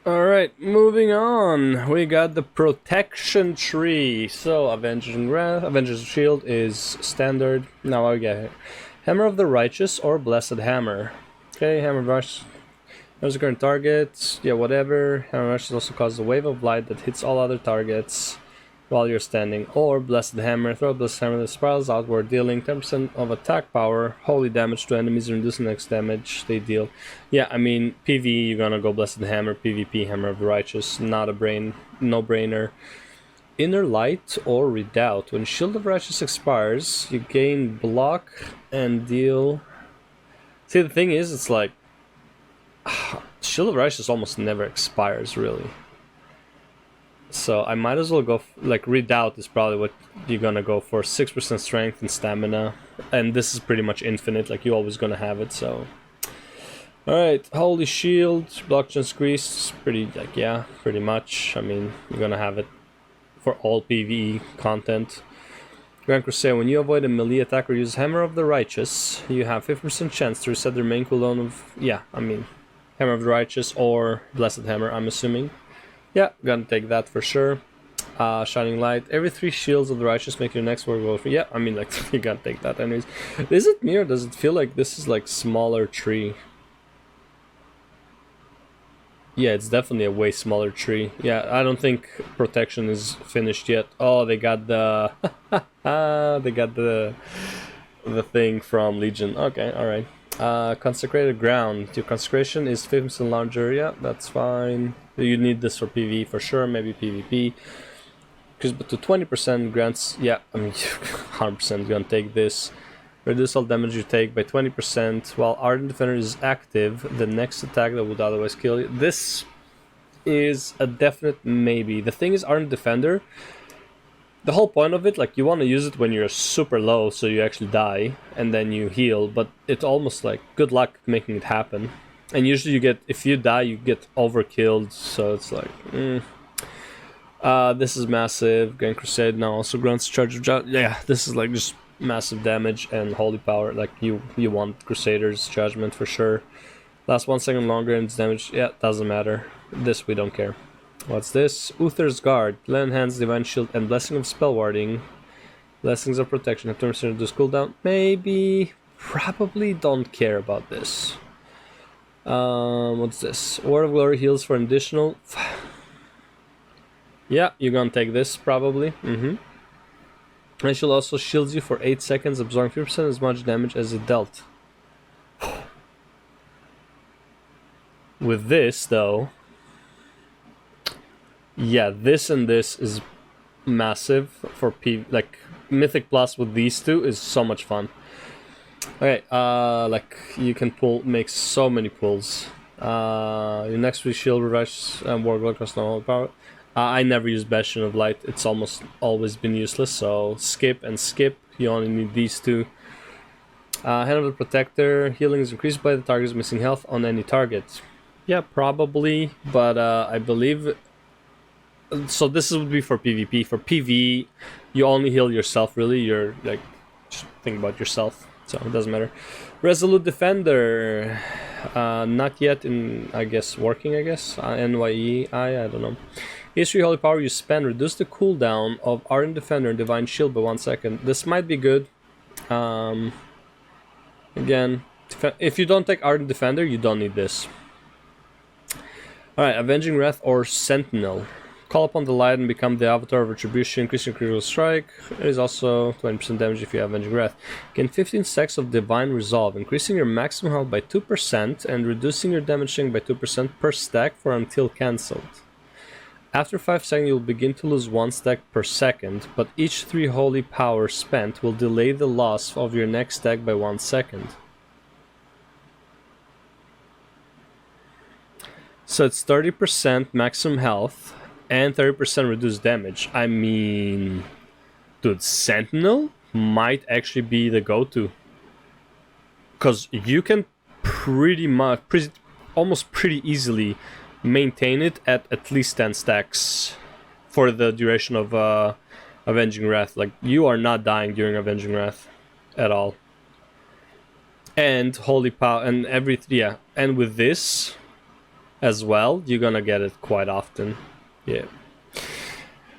Alright, moving on. We got the protection tree. So, Avenger's Shield is standard. Now I get it. Hammer of the Righteous or Blessed Hammer. Okay, Hammer of the Righteous. There's a current target. Yeah, whatever. Hammer of the Righteous also causes a wave of light that hits all other targets while you're standing. Or Blessed Hammer. Throw a Blessed Hammer that spirals outward, dealing 10% of attack power, holy damage to enemies, and reducing the next damage they deal. Yeah, I mean, PvE, you're gonna go Blessed Hammer. PvP, Hammer of the Righteous. Not a no-brainer. Inner Light or Redoubt. When Shield of Righteous expires, you gain block and deal... See, the thing is, it's like... Shield of Righteous almost never expires, really. So I might as well go, like, Redoubt is probably what you're gonna go for. 6% strength and stamina. And this is pretty much infinite, like, you're always gonna have it, so... Alright, Holy Shield, block chance increase, pretty, like, yeah, pretty much. I mean, you're gonna have it for all PvE content. Grand Crusade, when you avoid a melee attack or use Hammer of the Righteous, you have 50% chance to reset the main cooldown of... Yeah, I mean, Hammer of the Righteous or Blessed Hammer, I'm assuming. Yeah, gonna take that for sure. Shining Light. Every 3 shields of the Righteous make your next war go for... Yeah, I mean, like, you gotta take that anyways. Is it me or does it feel like this is, like, smaller tree? Yeah, it's definitely a way smaller tree. Yeah, I don't think protection is finished yet. Oh, they got the... they got the thing from Legion. Okay, alright. Consecrated Ground. Your consecration is 50% larger. Yeah, that's fine. You need this for PvE for sure, maybe PvP. But to 20% grants... Yeah, I mean, 100% gonna take this. Reduce all damage you take by 20%. While Ardent Defender is active, the next attack that would otherwise kill you. This is a definite maybe. The thing is, Ardent Defender, the whole point of it, like, you want to use it when you're super low, so you actually die, and then you heal, but it's almost like, good luck making it happen. And usually you get, if you die, you get overkilled, so it's like, this is massive. Grand Crusade now also grants charge of... Yeah, this is like just massive damage and holy power. Like, you want Crusader's Judgment for sure. Last 1 second longer and it's damage. Yeah, doesn't matter. This we don't care. What's this? Uther's Guard. Land Hands, Divine Shield, and Blessing of Spell Warding. Blessings of Protection. Have 10% reduce cooldown. Maybe. Probably don't care about this. What's this? Word of Glory heals for an additional... Yeah, you're gonna take this probably. And she'll also shield you for 8 seconds, absorbing 50% as much damage as it dealt. With this, though... Yeah, this and this is massive for like, Mythic Plus with these two is so much fun. Okay, like, you can make so many pulls. Your next week shield revives and Warglow costs no power. I never use Bastion of Light, it's almost always been useless, so skip and skip, you only need these two. Hand of the Protector, healing is increased by the target's missing health on any target. Yeah, probably, but I believe... So this would be for PvP. For PvE, you only heal yourself, really. You're, like, just think about yourself, so it doesn't matter. Resolute Defender, not yet in, I guess, working, I guess. NYE, I don't know. History Holy Power you spend, reduce the cooldown of Ardent Defender and Divine Shield by 1 second. This might be good. Again, if you don't take Ardent Defender, you don't need this. Alright, Avenging Wrath or Sentinel. Call upon the light and become the avatar of retribution, increasing your critical strike. There is also 20% damage if you have Avenging Wrath. Gain 15 stacks of Divine Resolve, increasing your maximum health by 2% and reducing your damage by 2% per stack for until cancelled. After 5 seconds you'll begin to lose 1 stack per second, but each 3 holy power spent will delay the loss of your next stack by 1 second. So it's 30% maximum health and 30% reduced damage. I mean, dude, Sentinel might actually be the go-to. Because you can almost pretty easily maintain it at least 10 stacks for the duration of Avenging Wrath. Like, you are not dying during Avenging Wrath at all. And Holy Power, and and with this, as well, you're gonna get it quite often. Yeah.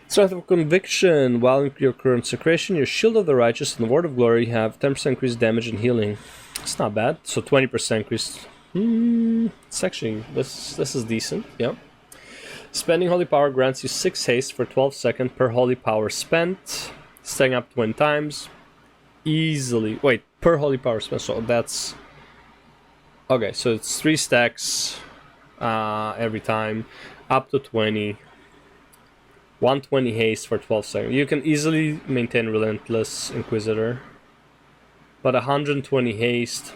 Strength of Conviction. While in your consecration, your Shield of the Righteous and the Word of Glory have 10% increased damage and healing. It's not bad. So 20% increased. It's actually, this is decent, yeah. Spending Holy Power grants you 6 haste for 12 seconds per Holy Power spent. Staying up 20 times. Easily. Wait, per Holy Power spent, so that's... Okay, so it's 3 stacks every time. Up to 20. 120 haste for 12 seconds. You can easily maintain Relentless Inquisitor. But 120 haste...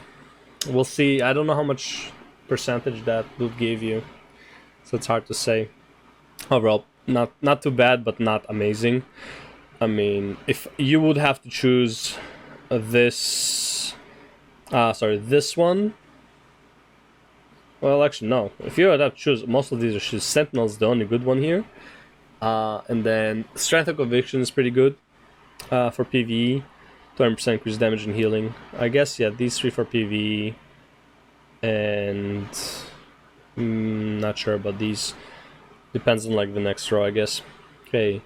We'll see. I don't know how much percentage that would give you. So it's hard to say. Overall, not too bad, but not amazing. I mean, if you would have to choose this... this one. Well, actually, no. If you would have to choose, most of these are Sentinel's the only good one here. And then Strength of Conviction is pretty good for PvE. 20% increased damage and healing. I guess, yeah, these 3 for PvE. And... not sure about these. Depends on, like, the next row, I guess. Okay.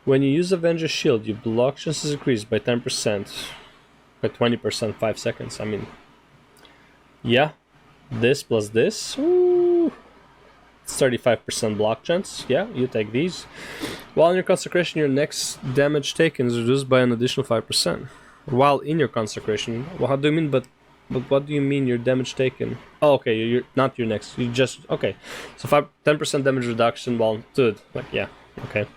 When you use Avenger's Shield, your block chance is increased by 10%. By 20%, 5 seconds. I mean... Yeah. This plus this. Ooh. It's 35% block chance. Yeah, you take these. While in your consecration, your next damage taken is reduced by an additional 5%. While in your consecration, well, how do you mean? But what do you mean your damage taken? Oh, okay, you're not your next. You just okay. So 10% damage reduction while dude. Like yeah, okay.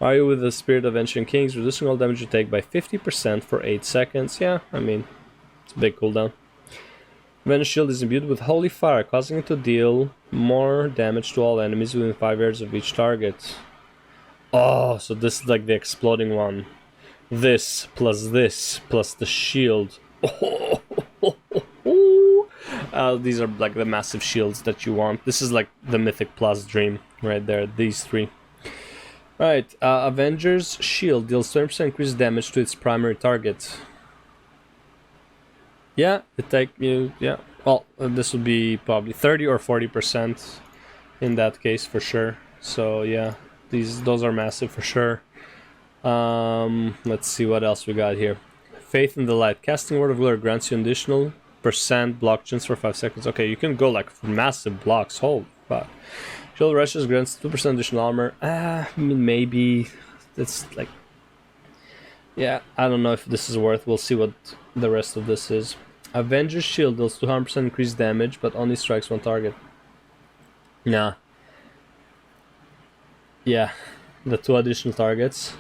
Are you with the Spirit of Ancient Kings, reducing all damage you take by 50% for 8 seconds? Yeah, I mean, it's a big cooldown. Avenged Shield is imbued with Holy Fire, causing it to deal more damage to all enemies within 5 yards of each target. Oh, so this is like the exploding one. This plus the shield. These are like the massive shields that you want. This is like the Mythic Plus dream right there. These 3. Right, Avenger's Shield deals 20% increased damage to its primary target. Yeah, it take you. Yeah, well, this would be probably 30 or 40% in that case for sure. So yeah, those are massive for sure. Let's see what else we got here. Faith in the Light. Casting Word of Glory grants you an additional % block chance for 5 seconds. Okay, you can go like for massive blocks. Holy fuck. Shield Rushes grants 2% additional armor. I mean, maybe it's like... Yeah, I don't know if this is worth. We'll see what the rest of this is. Avenger's Shield deals 200% increased damage, but only strikes 1 target. Nah. Yeah, the 2 additional targets.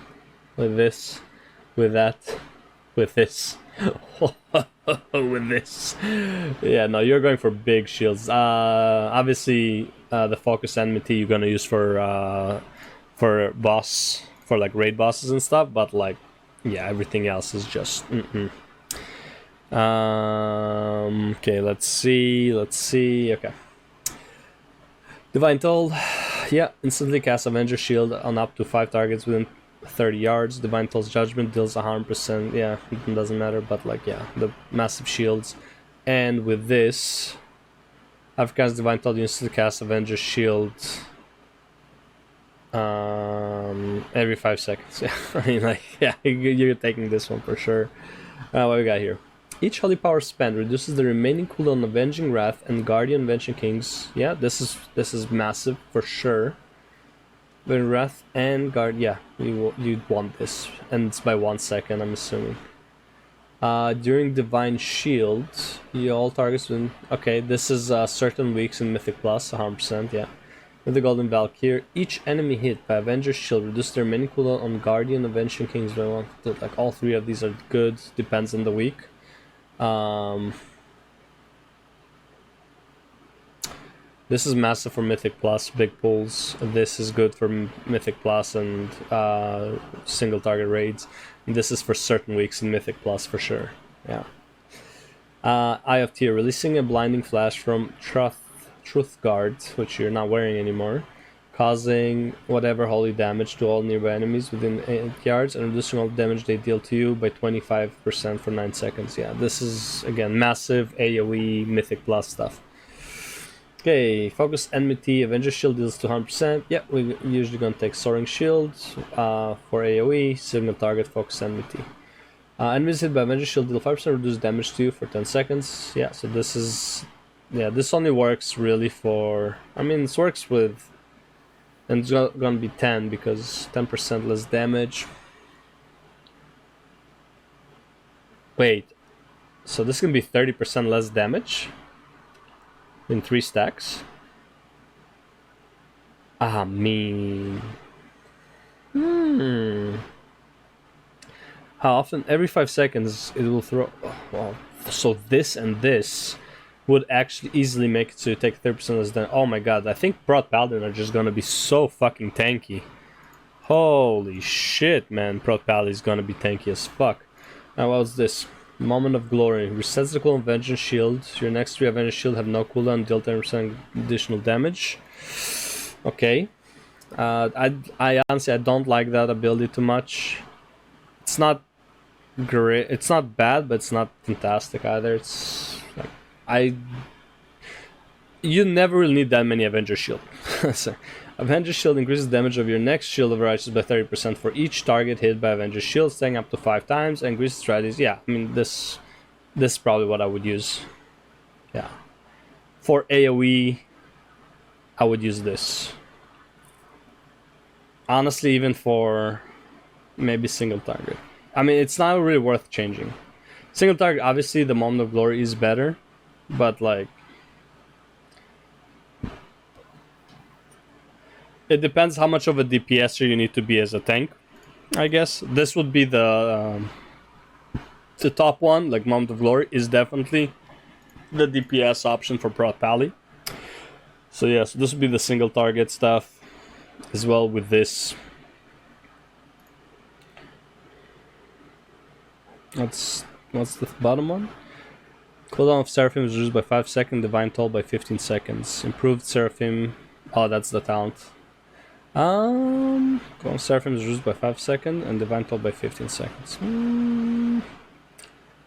With this, with that, with this, with this. Yeah, no, you're going for big shields. Obviously, the focus enmity you're gonna use for boss, for like raid bosses and stuff. But like, yeah, everything else is just. Okay, let's see. Okay. Divine Toll. Yeah, instantly cast Avenger Shield on up to 5 targets within 30 yards. Divine Toll's Judgment deals 100%. Yeah, it doesn't matter, but like, yeah, the massive shields. And with this, I've cast Divine Toll, you instantly cast Avenger Shield every 5 seconds. Yeah, I mean, like, yeah, you're taking this one for sure. What we got here? Each Holy Power spent reduces the remaining cooldown on Avenging Wrath and Guardian Avenging Kings. Yeah, this is massive for sure. When Wrath and Guard, yeah, you'd want this, and it's by 1 second, I'm assuming. During Divine Shield, you all targets win. Okay, this is certain weeks in Mythic Plus, 100%, yeah. With the Golden Valkyrie, each enemy hit by Avenger's Shield reduces their remaining cooldown on Guardian Avenging Kings by 1. Like all 3 of these are good, depends on the week. This is massive for Mythic Plus, big pulls. This is good for Mythic Plus and single target raids. And this is for certain weeks in Mythic Plus for sure. Yeah. Eye of Tyr, releasing a blinding flash from Truth Guard, which you're not wearing anymore, causing whatever holy damage to all nearby enemies within 8 yards and reducing all damage they deal to you by 25% for 9 seconds. Yeah, this is again massive AoE Mythic Plus stuff. Okay, focus enmity, Avenger Shield deals 200%. Yeah, we're usually gonna take Soaring Shield for AoE, signal target, focus enmity. Enemies hit by Avenger Shield deal 5% reduce damage to you for 10 seconds. Yeah, so this is... Yeah, this only works really for... I mean, this works with... And it's gonna be 10 because 10% less damage. Wait, so this can be 30% less damage in 3 stacks? I mean... How often? Every 5 seconds it will throw... Oh, wow. So this and this would actually easily make it so you take 30% less damage. Oh my god, I think Prot Paladin are just gonna be so fucking tanky. Holy shit, man. Prot Paladin is gonna be tanky as fuck. Now what's this? Moment of Glory. Resets the cooldown of Vengeance Shield. Your next 3 Vengeance Shield have no cooldown, deal 10% additional damage. Okay. I honestly, I don't like that ability too much. It's not great. It's not bad, but it's not fantastic either. It's like... You never really need that many Avenger Shield. So, Avenger Shield increases damage of your next Shield of Righteousness by 30% for each target hit by Avenger Shield, staying up to 5 times, and increases strategies. Yeah, I mean, this is probably what I would use. Yeah. For AoE, I would use this. Honestly, even for maybe single target. I mean, it's not really worth changing. Single target, obviously, the Moment of Glory is better, but like... It depends how much of a DPSer you need to be as a tank, I guess. This would be the top one, like Moment of Glory, is definitely the DPS option for Prot Pally. So yeah, so this would be the single target stuff, as well with this. What's the bottom one? Cooldown of Seraphim is reduced by 5 seconds, Divine Toll by 15 seconds. Improved Seraphim... Oh, that's the talent. Cooldown of Seraphim is reduced by 5 seconds, and Divine Toll by 15 seconds.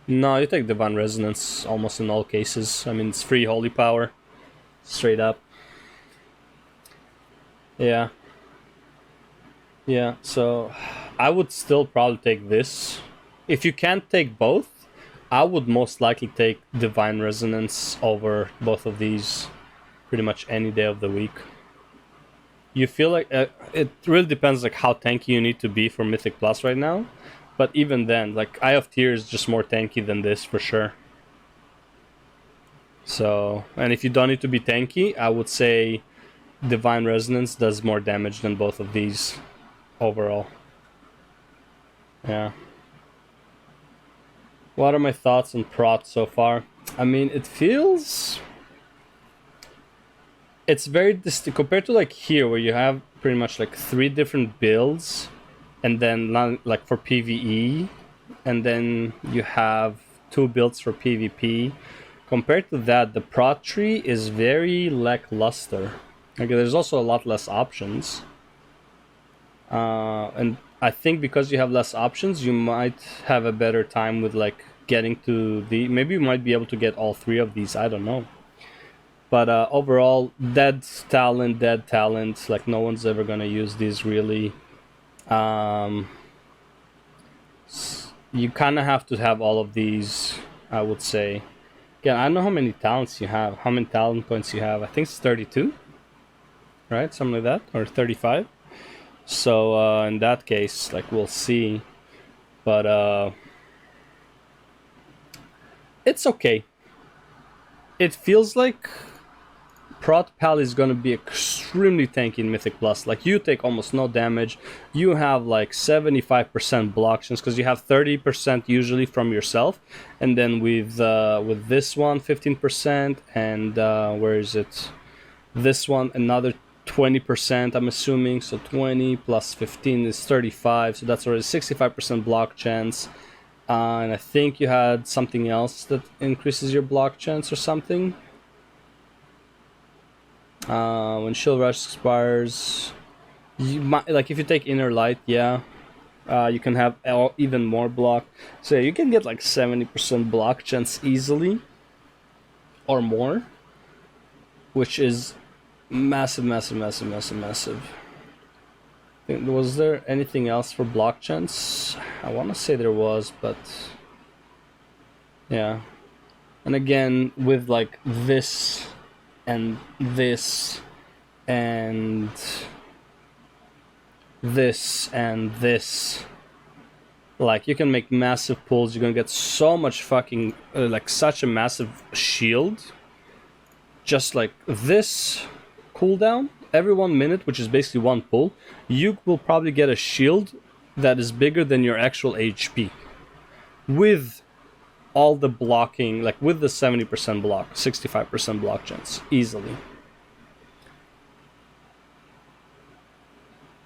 No, you take Divine Resonance almost in all cases. I mean, it's free Holy Power. Straight up. Yeah. Yeah, so... I would still probably take this. If you can't take both, I would most likely take Divine Resonance over both of these pretty much any day of the week. You feel like... it really depends like how tanky you need to be for Mythic Plus right now. But even then, like, Eye of Tears is just more tanky than this for sure. So, and if you don't need to be tanky, I would say Divine Resonance does more damage than both of these overall. Yeah. What are my thoughts on Prot so far? I mean, it feels... It's very distinct compared to like here, where you have pretty much like 3 different builds, and then like for PvE, and then you have 2 builds for PvP. Compared to that, the Prot tree is very lackluster. Okay, there's also a lot less options. And I think because you have less options, you might have a better time with like getting to the... Maybe you might be able to get all 3 of these, I don't know. But overall, dead talent, like no one's ever gonna use these really. You kind of have to have all of these, I would say. Again, I don't know how many talents you have, how many talent points you have. I think it's 32, right? Something like that, or 35. So in that case, like we'll see. But it's okay. It feels like Prot Pal is gonna be extremely tanky in Mythic Plus. Like, you take almost no damage. You have like 75% block chance because you have 30% usually from yourself, and then with this one 15%, and where is it? This one another 20%. I'm assuming, so 20 plus 15 is 35. So that's already 65% block chance. And I think you had something else that increases your block chance or something. When Shield Rush expires, you might, like if you take Inner Light, yeah, you can have even more block. So yeah, you can get like 70% block chance easily, or more. which is massive, massive, massive, massive, massive. Was there anything else for block chance? I want to say there was, but yeah. And again, with like this and this and this and this, like, you can make massive pulls. You're gonna get so much fucking like such a massive shield. Just like this cooldown every 1 minute, which is basically one pull, you will probably get a shield that is bigger than your actual HP with all the blocking, like with the 70% block, 65% block chance, easily.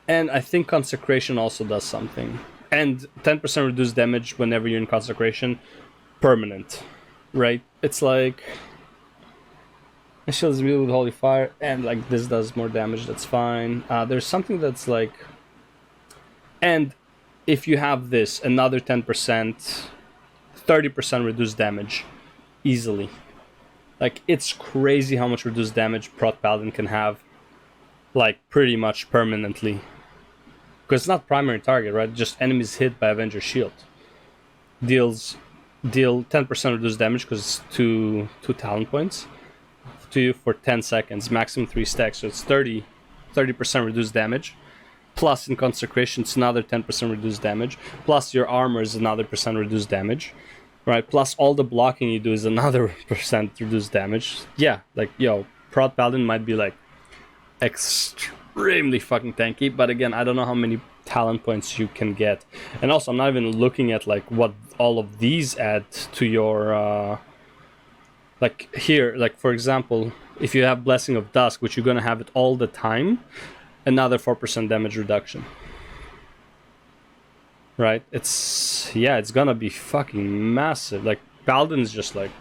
And I think Consecration also does something. And 10% reduced damage whenever you're in Consecration, permanent, right? It's like... My shield is really with Holy Fire, and like this does more damage, that's fine. There's something that's like... And if you have this, another 10%, 30% reduced damage, easily. Like, it's crazy how much reduced damage Prot Paladin can have, like, pretty much permanently. Because it's not primary target, right? Just enemies hit by Avenger Shield. Deal 10% reduced damage because it's two talent points to you for 10 seconds, maximum 3 stacks, so it's 30% reduced damage. Plus in Consecration it's another 10% reduced damage. Plus your armor is another % reduced damage. Right? Plus all the blocking you do is another % reduced damage. Yeah, like, yo, Prot Paladin might be like extremely fucking tanky, but again, I don't know how many talent points you can get. And also, I'm not even looking at like what all of these add to your like here, like for example, if you have Blessing of Dusk, which you're gonna have it all the time, another 4% damage reduction. Right? It's gonna be fucking massive. Like, Paladin's just like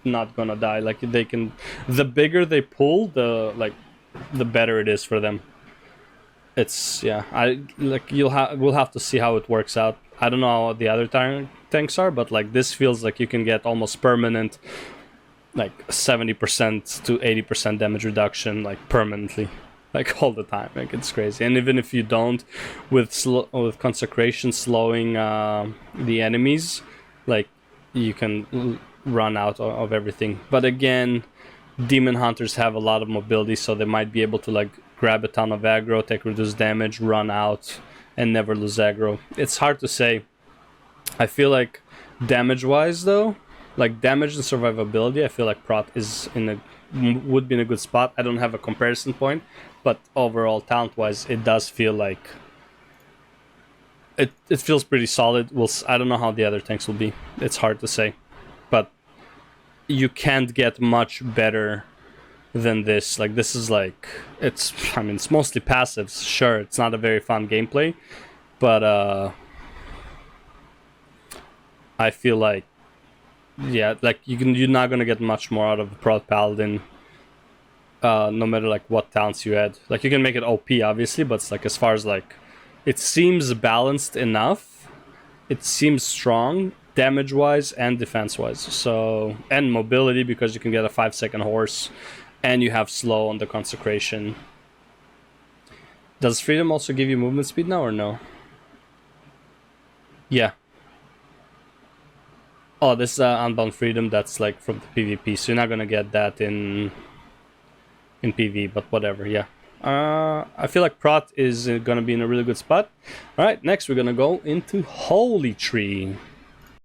not gonna die. Like, they can, the bigger they pull, the better it is for them. It's, yeah, we'll have to see how it works out. I don't know how the other tanks are, but like this feels like you can get almost permanent, like 70% to 80% damage reduction, like permanently, like all the time. Like, it's crazy. And even if you don't, with Consecration slowing the enemies, like, you can run out of everything. But again, Demon Hunters have a lot of mobility, so they might be able to like grab a ton of aggro, take reduced damage, run out, and never lose aggro. It's hard to say. I feel like damage-wise though, like damage and survivability, I feel like Prot is would be in a good spot. I don't have a comparison point, but overall talent-wise, it does feel like it feels pretty solid. I don't know how the other tanks will be. It's hard to say, but you can't get much better than this. Like, this is like, I mean, it's mostly passives. Sure, it's not a very fun gameplay, but I feel like, yeah, like you're not gonna get much more out of the Prot Paladin, no matter like what talents you add. Like, you can make it OP obviously, but it's like, as far as like, it seems balanced enough, it seems strong damage wise and defense wise, so, and mobility, because you can get a 5-second horse, and you have slow on the Consecration. Does Freedom also give you movement speed now or no? Yeah. Oh, this is Unbound Freedom, that's like from the PvP, so you're not gonna get that in PV, but whatever, yeah. I feel like Prot is gonna be in a really good spot. Alright, next we're gonna go into Holy Tree.